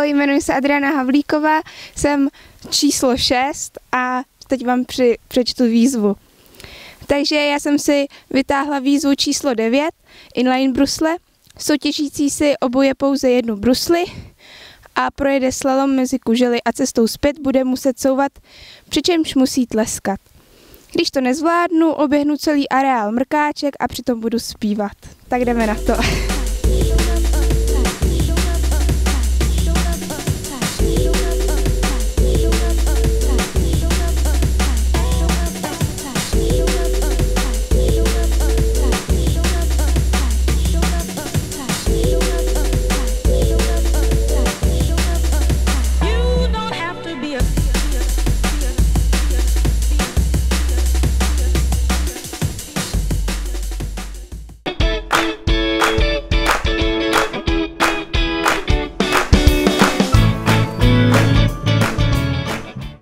Ahoj, jmenuji se Adriana Havlíková, jsem číslo 6 a teď vám přečtu výzvu. Takže já jsem si vytáhla výzvu číslo 9, inline brusle. Soutěžící si obuje pouze jednu brusli a projede slalom mezi kužely a cestou zpět bude muset couvat, přičemž musí tleskat. Když to nezvládnu, oběhnu celý areál mrkáček a přitom budu zpívat. Tak jdeme na to.